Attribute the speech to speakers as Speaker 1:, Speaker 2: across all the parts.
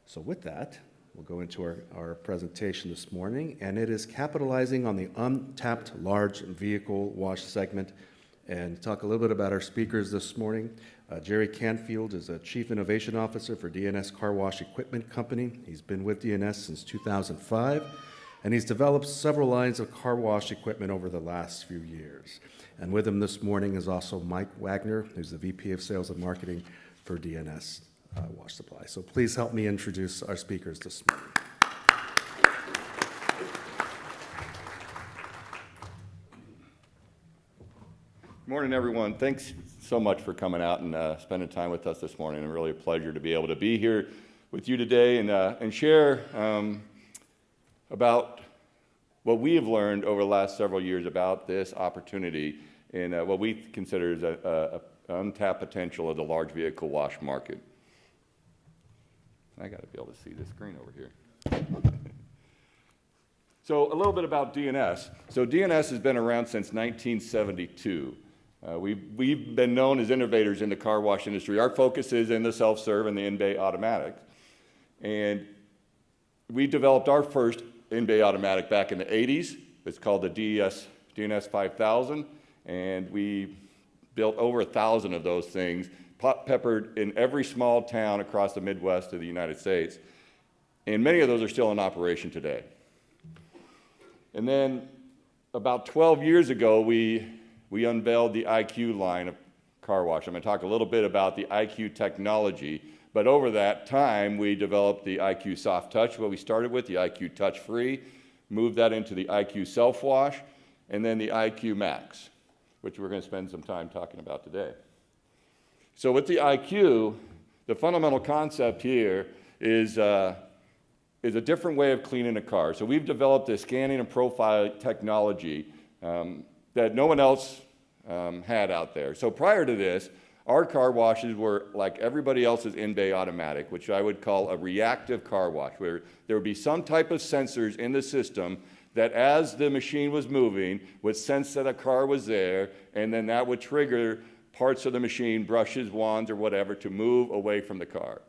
Speaker 1: So with that, we'll go into our presentation this morning, and it is capitalizing on the untapped large vehicle wash segment. And talk a little bit about our speakers this morning. Jerry Canfield is a Chief Innovation Officer for DNS Car Wash Equipment Company. He's been with DNS since 2005, and he's developed several lines of car wash equipment over the last few years. And with him this morning is also Mike Wagner, who's the VP of Sales and Marketing for DNS Wash Supply. So please help me introduce our speakers this morning.
Speaker 2: Good morning, everyone. Thanks so much for coming out and spending time with us this morning. It's really a pleasure to be able to be here with you today and share about what we have learned over the last several years about this opportunity and what we consider is an untapped potential of the large vehicle wash market. I got to be able to see this screen over here. So a little bit about DNS. So DNS has been around since 1972. We've been known as innovators in the car wash industry. Our focus is in the self-serve and the in-bay automatic. And we developed our first in-bay automatic back in the 80s. It's called the DNS 5000. And we built over 1,000 of those things, peppered in every small town across the Midwest of the United States. And many of those are still in operation today. And then about 12 years ago, we unveiled the IQ line of car wash. I'm going to talk a little bit about the IQ technology, but over that time, we developed the IQ Soft Touch, what we started with, the IQ Touch Free, moved that into the IQ Self Wash, and then the IQ Max, which we're going to spend some time talking about today. So with the IQ, the fundamental concept here is a different way of cleaning a car. So we've developed a scanning and profile technology that no one else had out there. So prior to this, our car washes were like everybody else's in-bay automatic, which I would call a reactive car wash, where there would be some type of sensors in the system that as the machine was moving would sense that a car was there, and then that would trigger parts of the machine, brushes, wands, or whatever, to move away from the car.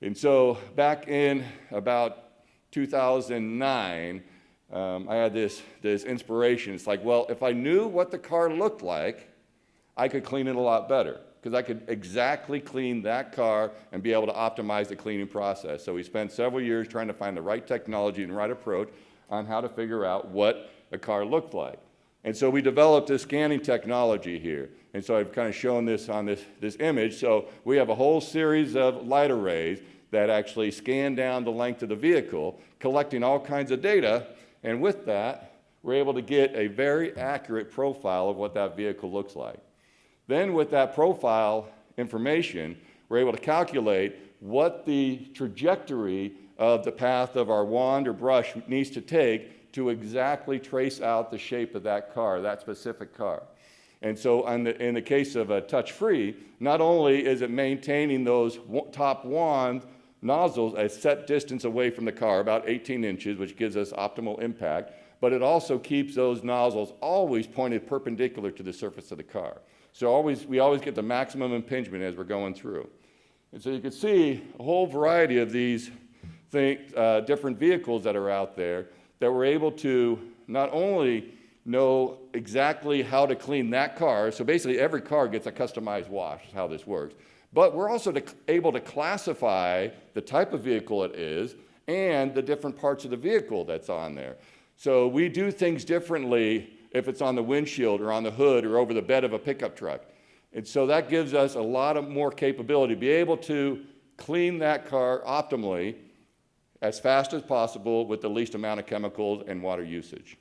Speaker 2: And so back in about 2009, I had this inspiration. It's like, well, if I knew what the car looked like, I could clean it a lot better, because I could exactly clean that car and be able to optimize the cleaning process. So we spent several years trying to find the right technology and the right approach on how to figure out what a car looked like. And so we developed this scanning technology here. And so I've kind of shown this on this image. So we have a whole series of light arrays that actually scan down the length of the vehicle, collecting all kinds of data. And with that, we're able to get a very accurate profile of what that vehicle looks like. Then with that profile information, we're able to calculate what the trajectory of the path of our wand or brush needs to take to exactly trace out the shape of that car, that specific car. And so in the case of a touch-free, not only is it maintaining those top wand nozzles a set distance away from the car, about 18 inches, which gives us optimal impact, but it also keeps those nozzles always pointed perpendicular to the surface of the car. So we always get the maximum impingement as we're going through. And so you can see a whole variety of these different vehicles that are out there that we're able to not only know exactly how to clean that car, so basically every car gets a customized wash, is how this works, but we're also able to classify the type of vehicle it is and the different parts of the vehicle that's on there. So we do things differently if it's on the windshield or on the hood or over the bed of a pickup truck. And so that gives us a lot of more capability to be able to clean that car optimally as fast as possible with the least amount of chemicals and water usage.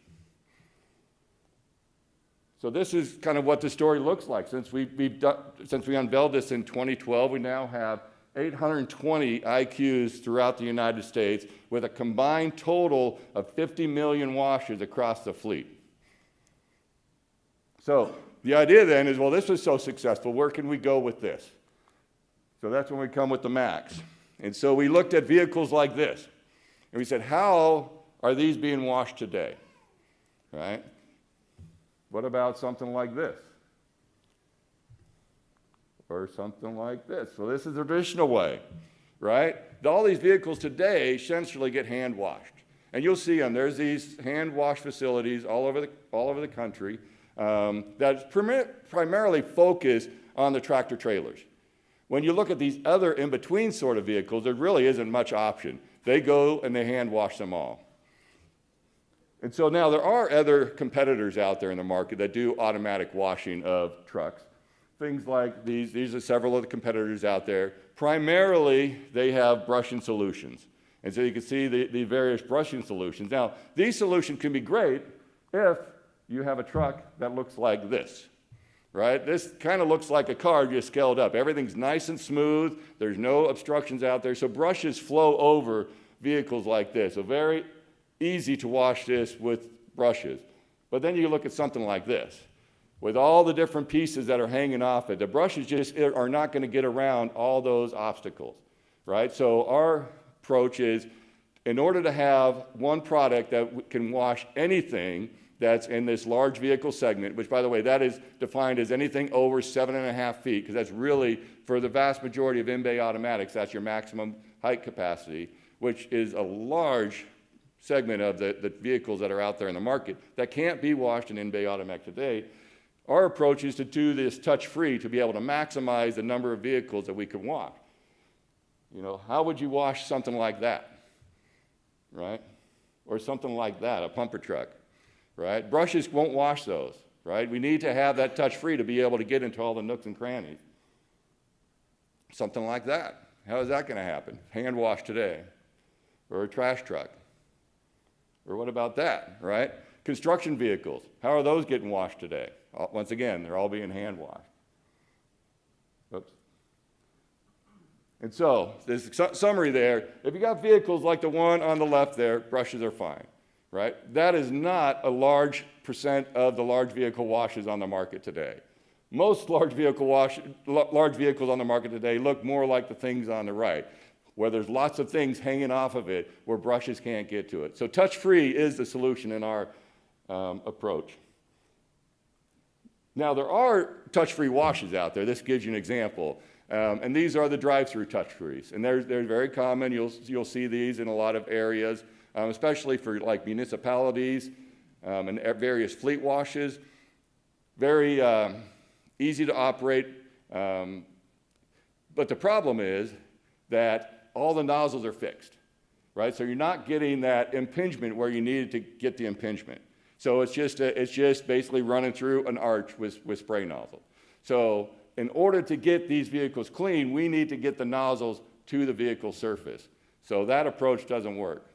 Speaker 2: So this is kind of what the story looks like. Since we unveiled this in 2012, we now have 820 IQs throughout the United States with a combined total of 50 million washes across the fleet. So the idea then is, well, this was so successful, where can we go with this? So that's when we come with the Max. And so we looked at vehicles like this, and we said, how are these being washed today, right? What about something like this? Or something like this? So this is the traditional way. right? All these vehicles today essentially get hand washed. And you'll see them. There's these hand wash facilities all over the country that's primarily focused on the tractor trailers. When you look at these other in-between sort of vehicles, there really isn't much option. They go and they hand wash them all. And so now there are other competitors out there in the market that do automatic washing of trucks. Things like these are several of the competitors out there. Primarily, they have brushing solutions. And so you can see the various brushing solutions. Now, these solutions can be great if you have a truck that looks like this, right? This kind of looks like a car just scaled up. Everything's nice and smooth. There's no obstructions out there. So brushes flow over vehicles like this. So very easy to wash this with brushes. But then you look at something like this. With all the different pieces that are hanging off it, the brushes just are not going to get around all those obstacles, right? So our approach is, in order to have one product that can wash anything that's in this large vehicle segment, which, by the way, that is defined as anything over 7.5 feet, because that's really, for the vast majority of in-bay automatics, that's your maximum height capacity, which is a large segment of the vehicles that are out there in the market that can't be washed in in-bay automatic today. Our approach is to do this touch-free to be able to maximize the number of vehicles that we can wash. You know, how would you wash something like that, right? Or something like that, a pumper truck, right? Brushes won't wash those, right? We need to have that touch-free to be able to get into all the nooks and crannies. Something like that. How is that going to happen? Hand wash today. Or a trash truck. Or what about that, right? Construction vehicles. How are those getting washed today? Once again, they're all being hand washed. Oops. And so, this summary there, if you got vehicles like the one on the left there, brushes are fine, right? That is not a large percent of the large vehicle washes on the market today. Most large vehicles on the market today look more like the things on the right, where there's lots of things hanging off of it where brushes can't get to it. So touch-free is the solution in our approach. Now, there are touch-free washes out there. This gives you an example. And these are the drive-through touch-frees. And they're very common. You'll see these in a lot of areas, especially for like municipalities and various fleet washes. Very easy to operate. But the problem is that all the nozzles are fixed, right? So you're not getting that impingement where you needed to get the impingement. So it's just basically running through an arch with spray nozzle. So in order to get these vehicles clean, we need to get the nozzles to the vehicle surface. So that approach doesn't work.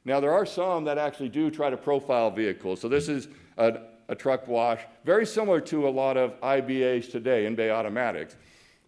Speaker 2: Now, there are some that actually do try to profile vehicles. So this is a truck wash, very similar to a lot of IBAs today, in-bay automatics.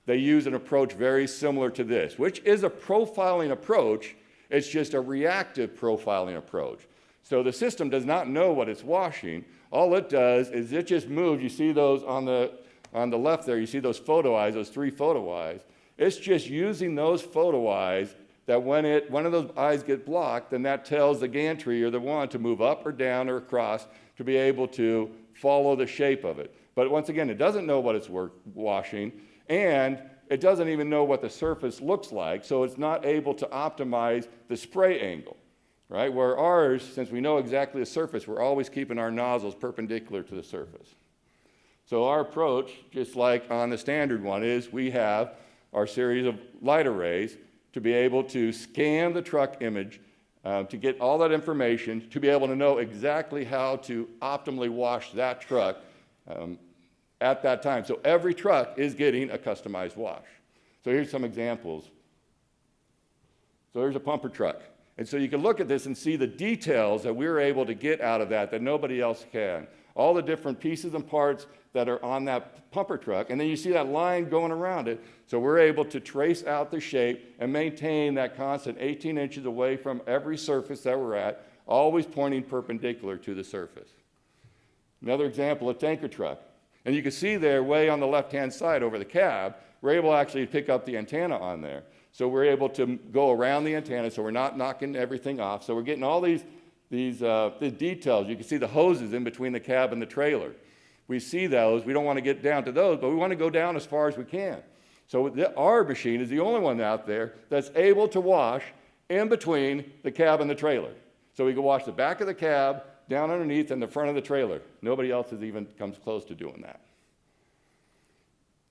Speaker 2: They use an approach very similar to this, which is a profiling approach. It's just a reactive profiling approach. So the system does not know what it's washing. All it does is it just moves. You see those on the left there, you see those photo eyes, those 3 photo eyes. It's just using those photo eyes that when one of those eyes get blocked, then that tells the gantry or the wand to move up or down or across to be able to follow the shape of it. But once again, it doesn't know what it's washing, and it doesn't even know what the surface looks like, so it's not able to optimize the spray angle. Right? Where ours, since we know exactly the surface, we're always keeping our nozzles perpendicular to the surface. So our approach, just like on the standard one, is we have our series of light arrays to be able to scan the truck image, to get all that information, to be able to know exactly how to optimally wash that truck at that time. So every truck is getting a customized wash. So here's some examples. So here's a pumper truck. And so you can look at this and see the details that we're able to get out of that nobody else can. All the different pieces and parts that are on that pumper truck, and then you see that line going around it. So we're able to trace out the shape and maintain that constant 18 inches away from every surface that we're at, always pointing perpendicular to the surface. Another example, a tanker truck. And you can see there, way on the left-hand side over the cab, we're able actually to pick up the antenna on there. So we're able to go around the antenna, so we're not knocking everything off. So we're getting all these details. You can see the hoses in between the cab and the trailer. We see those. We don't want to get down to those, but we want to go down as far as we can. So our machine is the only one out there that's able to wash in between the cab and the trailer. So we can wash the back of the cab, down underneath, and the front of the trailer. Nobody else has even comes close to doing that.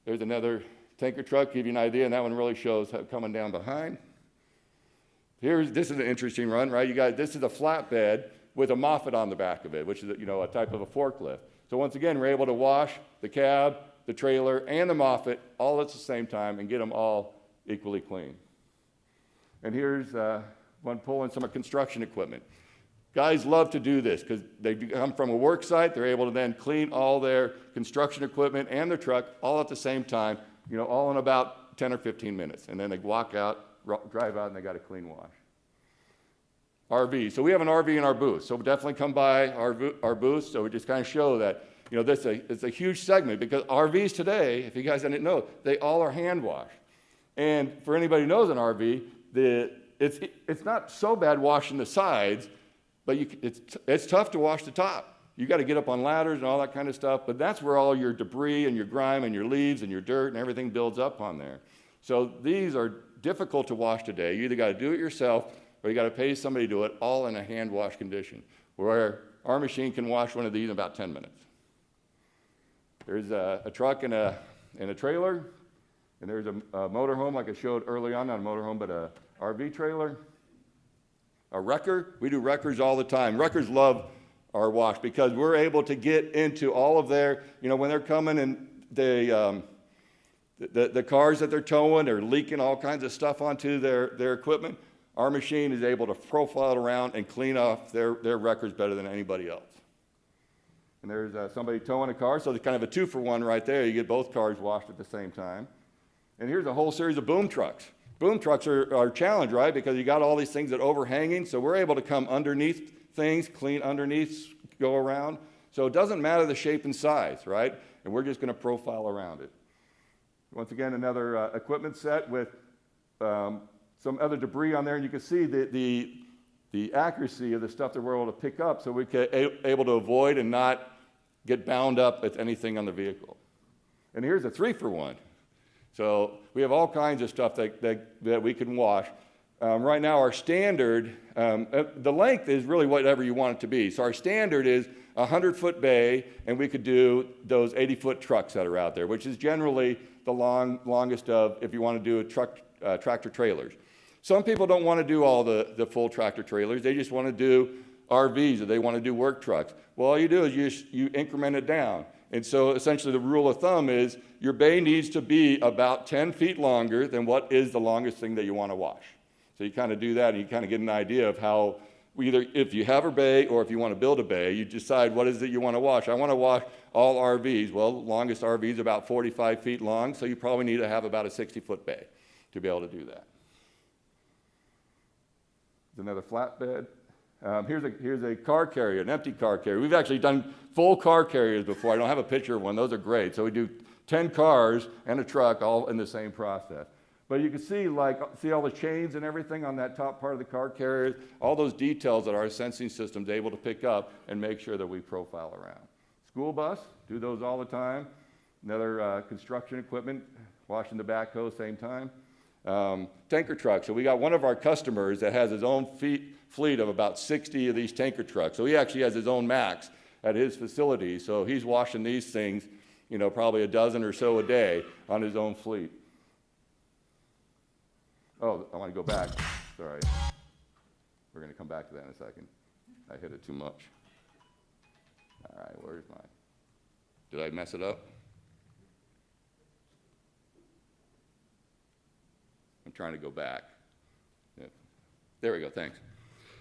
Speaker 2: There's another tanker truck, give you an idea, and that one really shows how coming down behind. This is an interesting run, right? This is a flatbed with a moffat on the back of it, which is a type of a forklift. So once again, we're able to wash the cab, the trailer, and the moffat all at the same time and get them all equally clean. And here's one pulling some construction equipment. Guys love to do this because they come from a work site. They're able to then clean all their construction equipment and their truck all at the same time, all in about 10 or 15 minutes. And then they walk out, drive out, and they got a clean wash. RV. So we have an RV in our booth. So definitely come by our booth. So we just kind of show that, it's a huge segment because RVs today, if you guys didn't know, they all are hand washed. And for anybody who knows an RV, it's not so bad washing the sides, but it's tough to wash the top. You got to get up on ladders and all that kind of stuff, but that's where all your debris and your grime and your leaves and your dirt and everything builds up on there. So these are difficult to wash today. You either got to do it yourself or you got to pay somebody to do it, all in a hand wash condition, where our machine can wash one of these in about 10 minutes. There's a truck and a trailer, and there's a motorhome like I showed early on, not a motorhome, but a RV trailer. A wrecker, we do wreckers all the time. Wreckers love our wash because we're able to get into all of their, when they're coming and the cars that they're towing are leaking all kinds of stuff onto their equipment. Our machine is able to profile it around and clean off their wreckers better than anybody else. And there's somebody towing a car, so there's kind of a 2-for-1 right there. You get both cars washed at the same time. And here's a whole series of boom trucks. Boom trucks are a challenge, right? Because you got all these things that are overhanging, so we're able to come underneath things, clean underneath, go around. So it doesn't matter the shape and size, right? And we're just going to profile around it. Once again, another equipment set with some other debris on there, and you can see the accuracy of the stuff that we're able to pick up, so we can able to avoid and not get bound up with anything on the vehicle. And here's a 3-for-1. So we have all kinds of stuff that we can wash. Right now, our standard, the length is really whatever you want it to be. So our standard is a 100-foot bay, and we could do those 80-foot trucks that are out there, which is generally the longest of if you want to do tractor trailers. Some people don't want to do all the full tractor trailers. They just want to do RVs, or they want to do work trucks. Well, all you do is you increment it down. And so essentially the rule of thumb is your bay needs to be about 10 feet longer than what is the longest thing that you want to wash. So you kind of do that, and you kind of get an idea of how, either if you have a bay or if you want to build a bay, you decide what is it you want to wash. I want to wash all RVs. Well, the longest RV is about 45 feet long, so you probably need to have about a 60-foot bay to be able to do that. There's another flatbed. Here's a car carrier, an empty car carrier. We've actually done full car carriers before. I don't have a picture of one. Those are great. So we do 10 cars and a truck all in the same process. But you can see all the chains and everything on that top part of the car carrier, all those details that our sensing system is able to pick up and make sure that we profile around. School bus, do those all the time. Another construction equipment, washing the backhoe, same time. Tanker truck. So we got one of our customers that has his own fleet of about 60 of these tanker trucks. So he actually has his own max at his facility. So he's washing these things, probably a dozen or so a day on his own fleet. Oh, I want to go back. Sorry. We're going to come back to that in a second. I hit it too much. All right, where's mine? Did I mess it up? I'm trying to go back. Yeah. There we go, thanks.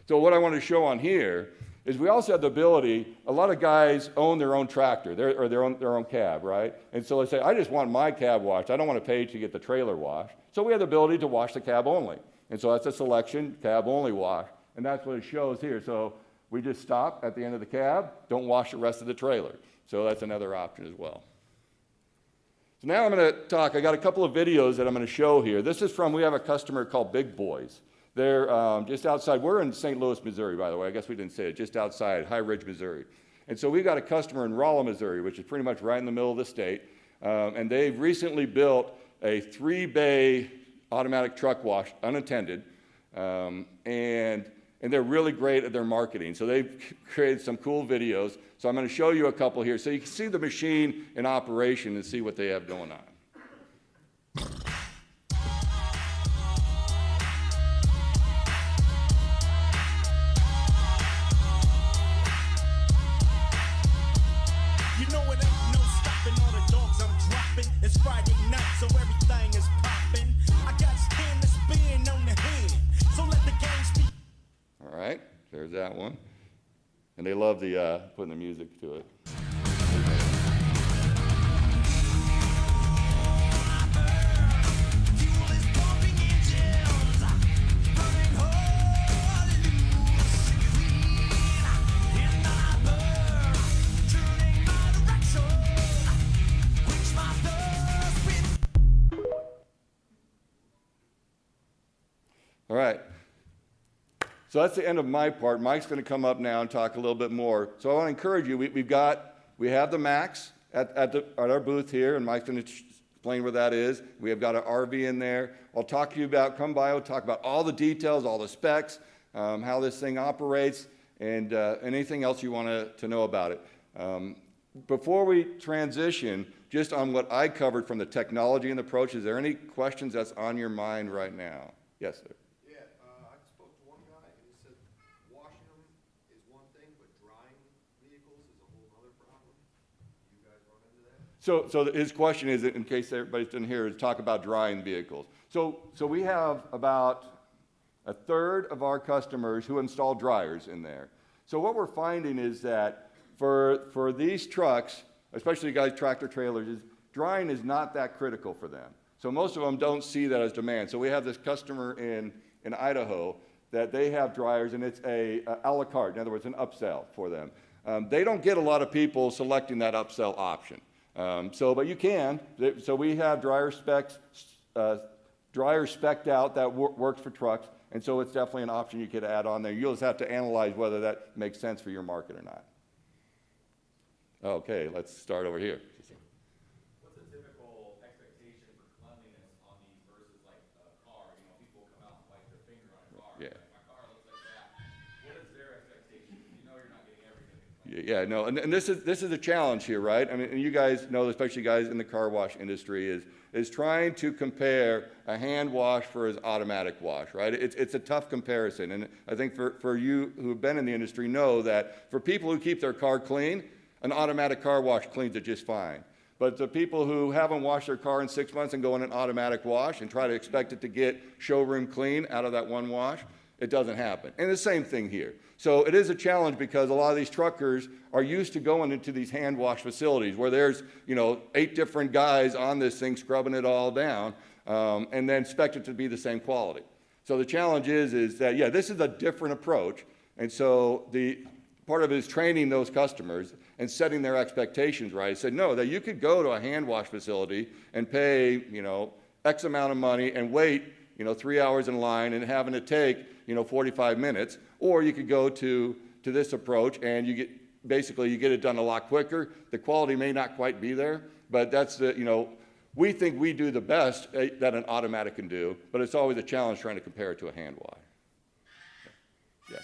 Speaker 2: So what I want to show on here is we also have the ability, a lot of guys own their own tractor, or their own cab, right? And so they say, I just want my cab washed. I don't want to pay to get the trailer washed. So we have the ability to wash the cab only. And so that's a selection, cab only wash. And that's what it shows here. So we just stop at the end of the cab, don't wash the rest of the trailer. So that's another option as well. So now I'm going to talk, I got a couple of videos that I'm going to show here. This is we have a customer called Big Boys. They're just outside, we're in St. Louis, Missouri, by the way. I guess we didn't say it, just outside High Ridge, Missouri. And so we've got a customer in Rolla, Missouri, which is pretty much right in the middle of the state. And they've recently built a 3-bay automatic truck wash, unattended, and they're really great at their marketing. So they've created some cool videos. So I'm going to show you a couple here so you can see the machine in operation and see what they have going on.
Speaker 3: You know it ain't no stopping all the dogs I'm dropping. It's Friday night, so everything is popping. I got stainless spin on the hand, so let the game speak.
Speaker 2: All right, there's that one. And they love the putting the music to it.
Speaker 3: Fuel is pumping engines, running hard, loose and clean. In my bird, turning my direction, quench my thirst with.
Speaker 2: All right. So that's the end of my part. Mike's going to come up now and talk a little bit more. So I want to encourage you. We have the Max at our booth here, and Mike's going to explain where that is. We have got an RV in there. I'll talk to you about, come by, I'll talk about all the details, all the specs, how this thing operates, and anything else you want to know about it. Before we transition, just on what I covered from the technology and approach, is there any questions that's on your mind right now? Yes, sir.
Speaker 4: Yeah, I spoke to one guy and he said washing them is one thing, but drying vehicles is a whole other problem. You guys run into that?
Speaker 2: So his question is, in case everybody's didn't hear, is talk about drying vehicles. So we have about a third of our customers who install dryers in there. So what we're finding is that for these trucks, especially guys tractor trailers, is drying is not that critical for them. So most of them don't see that as demand. So we have this customer in Idaho that they have dryers, and it's a la carte, in other words, an upsell for them. They don't get a lot of people selecting that upsell option. But you can. So we have dryers specced out that works for trucks, and so it's definitely an option you could add on there. You'll just have to analyze whether that makes sense for your market or not. Okay, let's start over here.
Speaker 5: What's a typical expectation for cleanliness on these versus like a car? You know, people come out and wipe their finger on a car.
Speaker 2: Yeah.
Speaker 5: Like, my car looks like that. What is their expectation? You know you're not getting everything clean.
Speaker 2: Yeah, no, and this is a challenge here, right? I mean, and you guys know, especially guys in the car wash industry, is trying to compare a hand wash for his automatic wash, right? It's a tough comparison, and I think for you who've been in the industry know that for people who keep their car clean, an automatic car wash cleans it just fine. But the people who haven't washed their car in 6 months and go in an automatic wash and try to expect it to get showroom clean out of that one wash, it doesn't happen. And the same thing here. So it is a challenge because a lot of these truckers are used to going into these hand wash facilities where there's 8 different guys on this thing scrubbing it all down, and then expect it to be the same quality. So the challenge is that, yeah, this is a different approach. And so part of it is training those customers and setting their expectations right. I said, no, that you could go to a hand wash facility and pay, X amount of money and wait, 3 hours in line and having it take, 45 minutes. Or you could go to this approach and you get it done a lot quicker. The quality may not quite be there, but that's we think we do the best that an automatic can do, but it's always a challenge trying to compare it to a hand wash. Yes.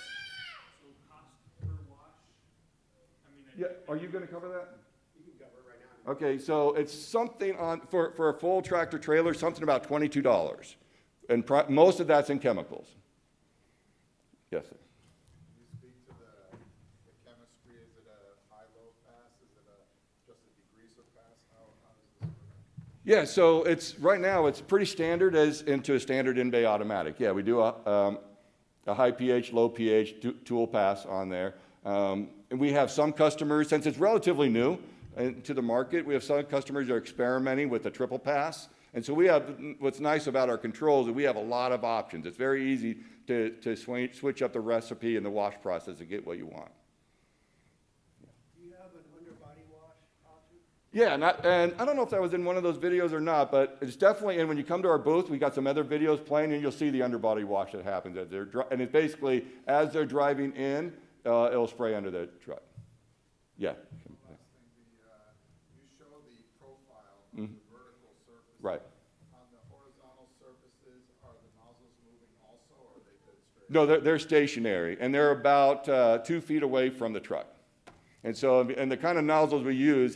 Speaker 2: Yeah, are you going to cover that?
Speaker 4: You can cover it right now.
Speaker 2: Okay, so it's something for a full tractor trailer, something about $22. And most of that's in chemicals. Yes, sir.
Speaker 6: Can you speak to the chemistry? Is it a high-low pass? Is it just a degreaser pass? How does this work?
Speaker 2: Yeah, so right now it's pretty standard as into a standard in-bay automatic. Yeah, we do a high pH, low pH tool pass on there. And we have some customers, since it's relatively new to the market, we have some customers that are experimenting with a triple pass. And so what's nice about our controls is we have a lot of options. It's very easy to switch up the recipe and the wash process to get what you want.
Speaker 4: Do you have an underbody wash option?
Speaker 2: Yeah, and I don't know if that was in one of those videos or not, but it's definitely, and when you come to our booth, we got some other videos playing, and you'll see the underbody wash that happens. And it's basically, as they're driving in, it'll spray under the truck. Yeah.
Speaker 6: Last thing, you show the profile of the vertical surface.
Speaker 2: Right. No, they're stationary, and they're about 2 feet away from the truck. And so, and the kind of nozzles we use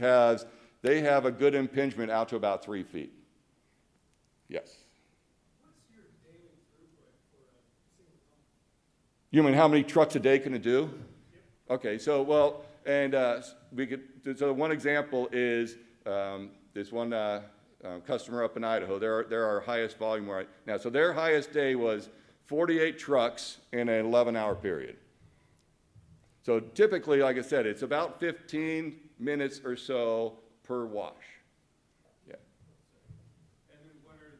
Speaker 2: they have a good impingement out to about 3 feet. Yes.
Speaker 6: What's your daily throughput for a single pump?
Speaker 2: You mean how many trucks a day can it do? Okay, so, well, and so one example is this one customer up in Idaho. They're our highest volume right now. So their highest day was 48 trucks in an 11-hour period. So typically, like I said, it's about 15 minutes or so per wash. Yeah.
Speaker 6: And then what can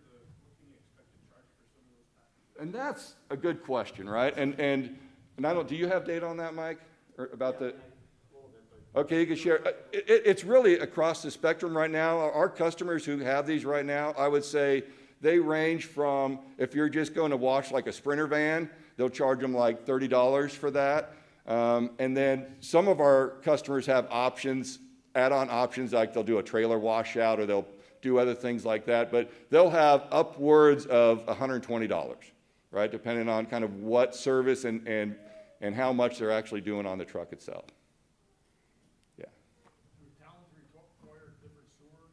Speaker 6: you expect to charge for some of those packages?
Speaker 2: And that's a good question, right? And I don't, do you have data on that, Mike? Or about the? Okay, you can share. It's really across the spectrum right now. Our customers who have these right now, I would say they range from, if you're just going to wash like a Sprinter van, they'll charge them like $30 for that. And then some of our customers have options, add-on options, like they'll do a trailer washout or they'll do other things like that. But they'll have upwards of $120, right? Depending on kind of what service and how much they're actually doing on the truck itself. Yeah.
Speaker 6: Do towns require different sewer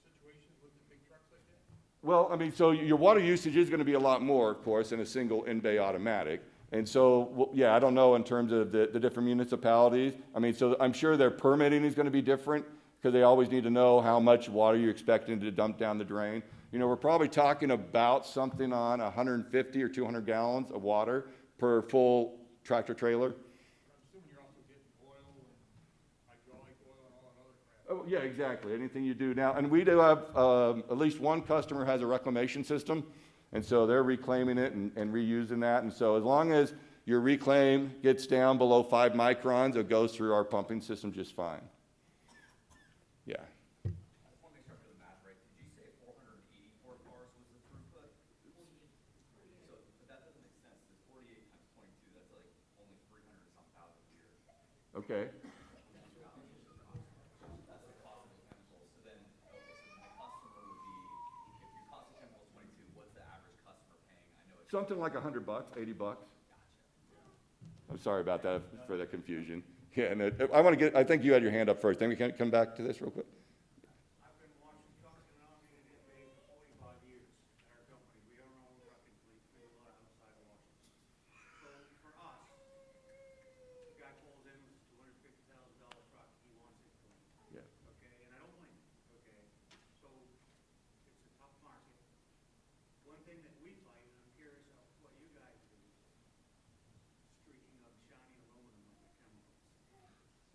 Speaker 6: situations with the big trucks like that?
Speaker 2: Well, I mean, so your water usage is going to be a lot more, of course, in a single in-bay automatic. And so, well, yeah, I don't know in terms of the different municipalities. I mean, so I'm sure their permitting is going to be different because they always need to know how much water you're expecting to dump down the drain. You know, we're probably talking about something on 150 or 200 gallons of water per full tractor trailer.
Speaker 6: I'm assuming you're also getting oil and hydraulic oil and all that other crap.
Speaker 2: Oh, yeah, exactly. Anything you do now. And we do have, at least one customer has a reclamation system. And so they're reclaiming it and reusing that. And so as long as your reclaim gets down below 5 microns, it goes through our pumping system just fine. Yeah.
Speaker 5: I just want to make sure I'm doing the math right. Did you say 484 cars was the throughput? So, but that doesn't make sense. It's 48 times 22. That's like only 300 and some thousand a year.
Speaker 2: Okay.
Speaker 5: That's the cost of the chemicals. So then, okay, so my customer would be, if your cost of chemicals 22, what's the average customer paying? I know it's
Speaker 2: Something like $100, $80.
Speaker 5: gotcha.
Speaker 2: I'm sorry about that for the confusion. Yeah, and I want to get, I think you had your hand up first. Then we can come back to this real quick.
Speaker 7: I've been washing trucks and automated in for 45 years at our company. We own our own trucking fleet, we do a lot of outside washing. So for us, the guy pulls in with a $250,000 truck, he wants it clean.
Speaker 2: Yeah.
Speaker 7: Okay, and I don't blame him, okay? So it's a tough market. One thing that we fight, and I'm curious of what you guys do, streaking of shiny aluminum with the chemicals.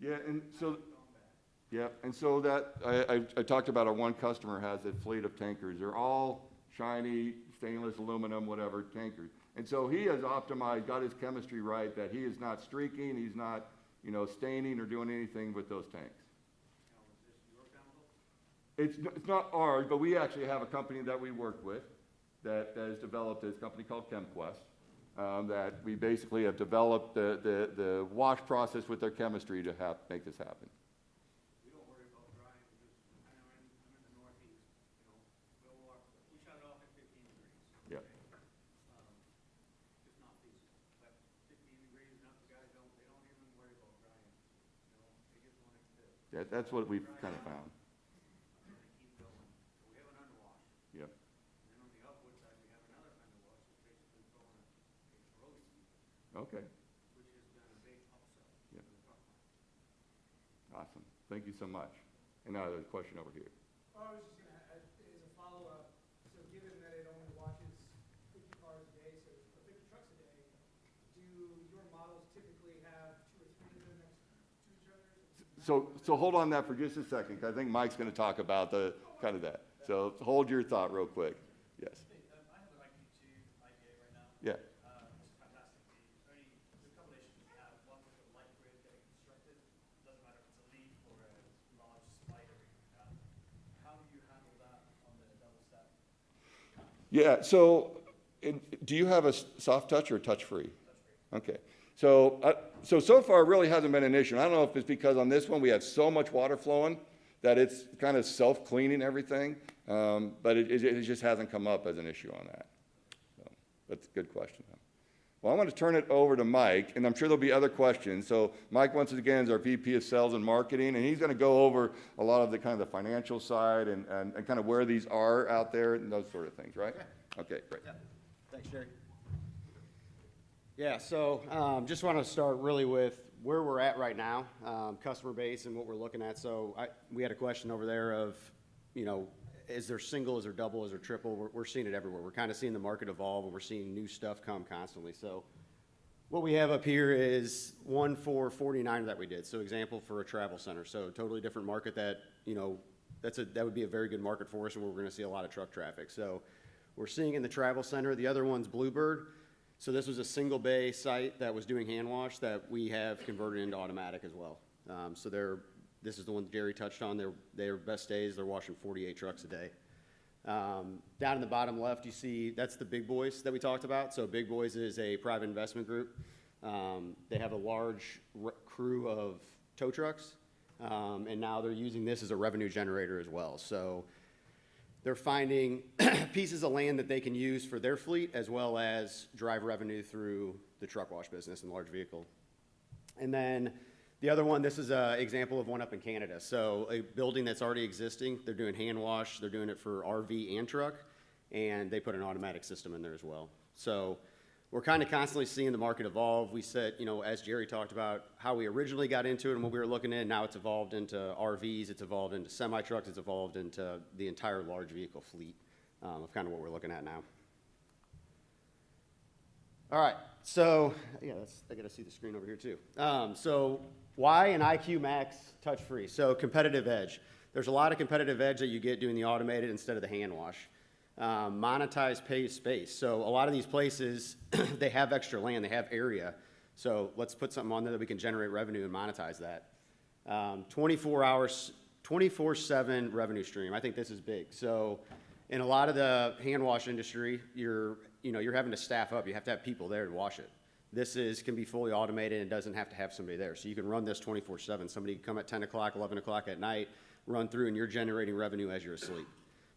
Speaker 2: Yeah, and so,
Speaker 7: Gone bad.
Speaker 2: yeah, and so that, I talked about our one customer has a fleet of tankers. They're all shiny, stainless, aluminum, whatever, tankers. And so he has optimized, got his chemistry right, that he is not streaking, he's not, staining or doing anything with those tanks.
Speaker 7: Now, is this your chemical?
Speaker 2: It's not ours, but we actually have a company that we work with that has developed this company called ChemQuest. That we basically have developed the wash process with their chemistry to make this happen.
Speaker 7: We don't worry about drying because I know I'm in the Northeast, we shut it off at 15 degrees.
Speaker 2: Yeah.
Speaker 7: It's not feasible, but 15 degrees, enough, the guys they don't even worry about drying, they just want it to,
Speaker 2: That's what we've kind of found.
Speaker 7: and they keep going. So we have an underwash,
Speaker 2: Yep.
Speaker 7: and then on the upward side, we have another underwash that's basically throwing a corrosion,
Speaker 2: Okay.
Speaker 7: which has been a big upsell
Speaker 2: Yeah.
Speaker 7: for the truck market.
Speaker 2: Awesome. Thank you so much. And now there's a question over here.
Speaker 8: Well, I was just gonna add, as a follow-up, so given that it only washes 50 cars a day, or 50 trucks a day, do your models typically have 2 or 3 of them next to each other?
Speaker 2: So hold on that for just a second, 'cause I think Mike's going to talk about the kind of that. So hold your thought real quick. Yes.
Speaker 9: I have an IQ2 IPA right now,
Speaker 2: Yeah.
Speaker 9: which is fantastic. There's a couple of issues we have. One with the light grid getting constructed. Doesn't matter if it's a leak or a large spike or anything like that. How do you handle that on the double step?
Speaker 2: Yeah. So do you have a soft touch or touch free? Okay. So so far it really hasn't been an issue. I don't know if it's because on this one we have so much water flowing that it's kind of self-cleaning everything, but it just hasn't come up as an issue on that. So that's a good question, though. Well, I want to turn it over to Mike, and I'm sure there'll be other questions. So Mike, once again, is our VP of Sales and Marketing, and he's going to go over a lot of the kind of the financial side and kind of where these are out there and those sort of things, right? Okay, great.
Speaker 10: Thanks, Jerry. Yeah, so just want to start really with where we're at right now, customer base and what we're looking at. So we had a question over there of, you know, is there single, is there double, is there triple? We're seeing it everywhere. We're kind of seeing the market evolve, and we're seeing new stuff come constantly. So what we have up here is 1 for 49 that we did. So example for a travel center. So totally different market that, you know, that would be a very good market for us, and we're going to see a lot of truck traffic. So we're seeing in the travel center. The other one's Bluebird. So this was a single bay site that was doing hand wash that we have converted into automatic as well. So this is the one Jerry touched on. Their best days, they're washing 48 trucks a day. Down in the bottom left, you see that's the Big Boys that we talked about. So Big Boys is a private investment group. They have a large crew of tow trucks, and now they're using this as a revenue generator as well. So they're finding pieces of land that they can use for their fleet as well as drive revenue through the truck wash business and large vehicle. And then the other one, this is an example of one up in Canada. So a building that's already existing, they're doing hand wash, they're doing it for RV and truck, and they put an automatic system in there as well. So we're kind of constantly seeing the market evolve. We said, you know, as Jerry talked about how we originally got into it and what we were looking at, now it's evolved into RVs, it's evolved into semi-trucks, it's evolved into the entire large vehicle fleet of kind of what we're looking at now. All right, so, yeah, I gotta see the screen over here too. So why an IQ Max touch-free? So competitive edge. There's a lot of competitive edge that you get doing the automated instead of the hand wash. Monetize pay space. So a lot of these places, they have extra land, they have area. So let's put something on there that we can generate revenue and monetize that. 24 hours, 24/7 revenue stream. I think this is big. So in a lot of the hand wash industry, you're having to staff up. You have to have people there to wash it. This can be fully automated and doesn't have to have somebody there. So you can run this 24/7. Somebody can come at 10 o'clock, 11 o'clock at night, run through, and you're generating revenue as you're asleep.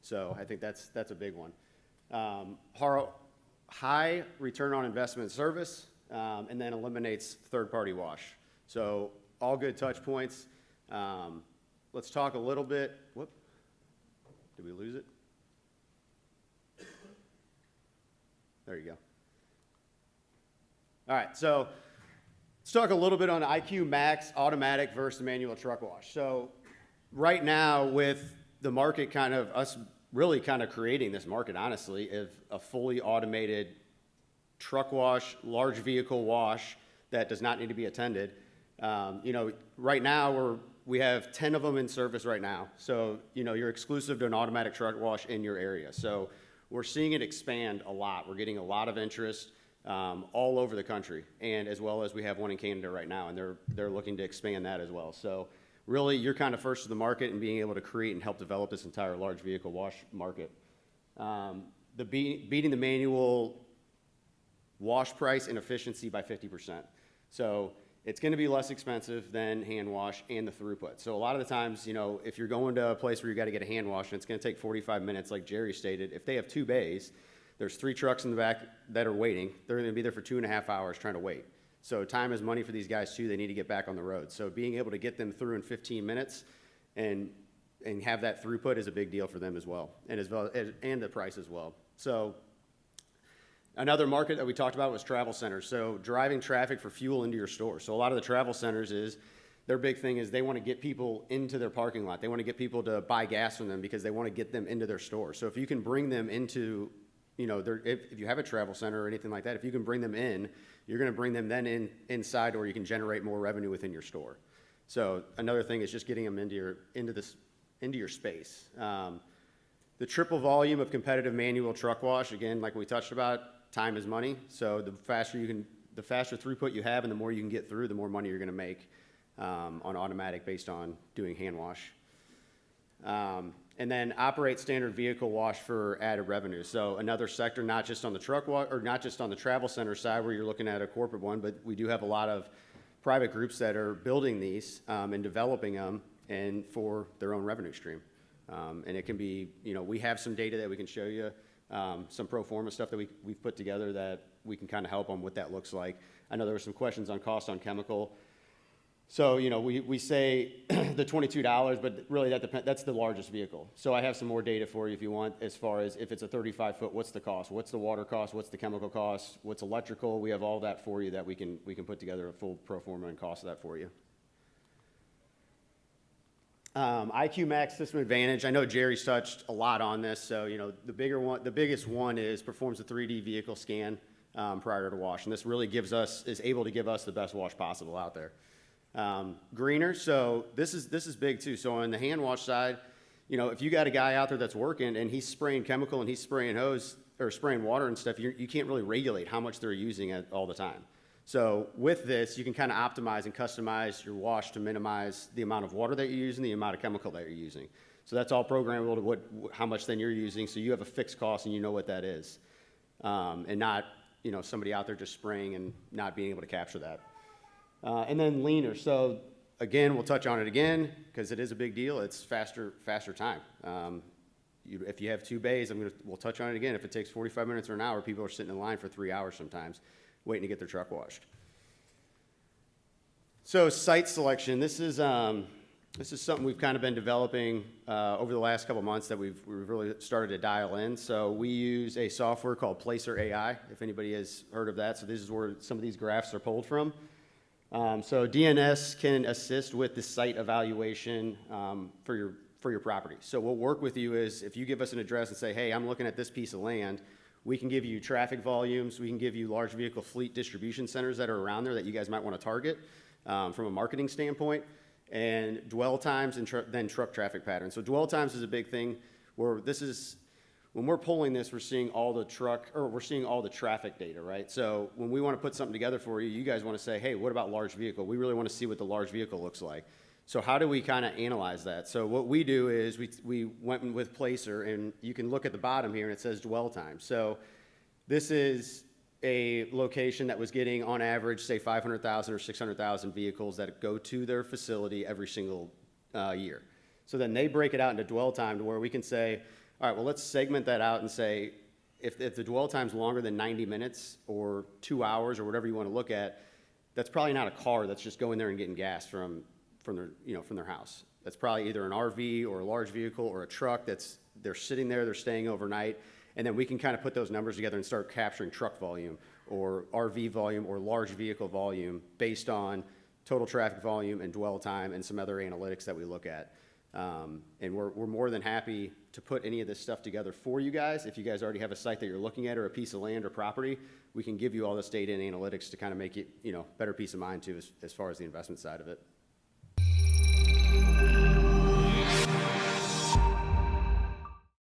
Speaker 10: So I think that's a big one. High return on investment service, and then eliminates third-party wash. So all good touch points. Let's talk a little bit. Whoop. Did we lose it? There you go. All right, so let's talk a little bit on IQ Max automatic versus manual truck wash. So right now, with the market kind of us really kind of creating this market, honestly, of a fully automated truck wash, large vehicle wash that does not need to be attended. Right now we have 10 of them in service right now. So, you're exclusive to an automatic truck wash in your area. So we're seeing it expand a lot. We're getting a lot of interest all over the country, and as well as we have one in Canada right now, and they're looking to expand that as well. So really, you're kind of first to the market and being able to create and help develop this entire large vehicle wash market. Beating the manual wash price and efficiency by 50%. So it's going to be less expensive than hand wash and the throughput. So a lot of the times, if you're going to a place where you got to get a hand wash and it's going to take 45 minutes, like Jerry stated, if they have 2 bays, there's 3 trucks in the back that are waiting. They're going to be there for 2.5 hours trying to wait. So time is money for these guys too. They need to get back on the road. So being able to get them through in 15 minutes and have that throughput is a big deal for them as well, and the price as well. So another market that we talked about was travel centers. So driving traffic for fuel into your store. So a lot of the travel centers their big thing is they want to get people into their parking lot. They want to get people to buy gas from them because they want to get them into their store. So if you can bring them into if you have a travel center or anything like that, if you can bring them in, you're going to bring them then inside, or you can generate more revenue within your store. So another thing is just getting them into your space. The triple volume of competitive manual truck wash, again, like we touched about, time is money. So the faster throughput you have, and the more you can get through, the more money you're going to make on automatic based on doing hand wash. And then operate standard vehicle wash for added revenue. So another sector, not just on the truck wash, or not just on the travel center side where you're looking at a corporate one, but we do have a lot of private groups that are building these and developing them and for their own revenue stream. And it can be, we have some data that we can show you, some pro forma stuff that we've put together that we can kind of help on what that looks like. I know there were some questions on cost on chemical. So, you know, we say the $22, but really that's the largest vehicle. So I have some more data for you if you want, as far as if it's a 35-foot, what's the cost? What's the water cost? What's the chemical cost? What's electrical? We have all that for you that we can put together a full pro forma and cost of that for you. IQ Max System Advantage. I know Jerry's touched a lot on this. So, you know, the biggest one is performs a 3D vehicle scan prior to wash. And this really is able to give us the best wash possible out there. Greener, so this is big too. So on the hand wash side, you know, if you got a guy out there that's working and he's spraying chemical and he's spraying hose or spraying water and stuff, you can't really regulate how much they're using all the time. So with this, you can kind of optimize and customize your wash to minimize the amount of water that you're using, the amount of chemical that you're using. So that's all programmable to how much then you're using, so you have a fixed cost and you know what that is, and not, you know, somebody out there just spraying and not being able to capture that. And then leaner. So again, we'll touch on it again because it is a big deal. It's faster time. If you have 2 bays, we'll touch on it again. If it takes 45 minutes or an hour, people are sitting in line for 3 hours sometimes, waiting to get their truck washed. So site selection. This is something we've kind of been developing over the last couple months that we've really started to dial in. So we use a software called Placer AI, if anybody has heard of that. So this is where some of these graphs are pulled from. So DNS can assist with the site evaluation for your property. So we'll work with you is if you give us an address and say, hey, I'm looking at this piece of land, we can give you traffic volumes, we can give you large vehicle fleet distribution centers that are around there that you guys might want to target from a marketing standpoint, and dwell times and then truck traffic patterns. So dwell times is a big thing where when we're pulling this, we're seeing all the traffic data, right? So when we want to put something together for you, you guys want to say, hey, what about large vehicle? We really want to see what the large vehicle looks like. So how do we kind of analyze that? So what we do is we went with Placer, and you can look at the bottom here, and it says dwell time. So this is a location that was getting, on average, say 500,000 or 600,000 vehicles that go to their facility every single year. So then they break it out into dwell time to where we can say, all right, well, let's segment that out and say, if the dwell time's longer than 90 minutes or 2 hours or whatever you want to look at, that's probably not a car that's just going there and getting gas from their house. That's probably either an RV or a large vehicle or a truck they're sitting there, they're staying overnight, and then we can kind of put those numbers together and start capturing truck volume or RV volume or large vehicle volume based on total traffic volume and dwell time and some other analytics that we look at. And we're more than happy to put any of this stuff together for you guys. If you guys already have a site that you're looking at or a piece of land or property, we can give you all this data and analytics to kind of make it, better peace of mind too, as far as the investment side of it.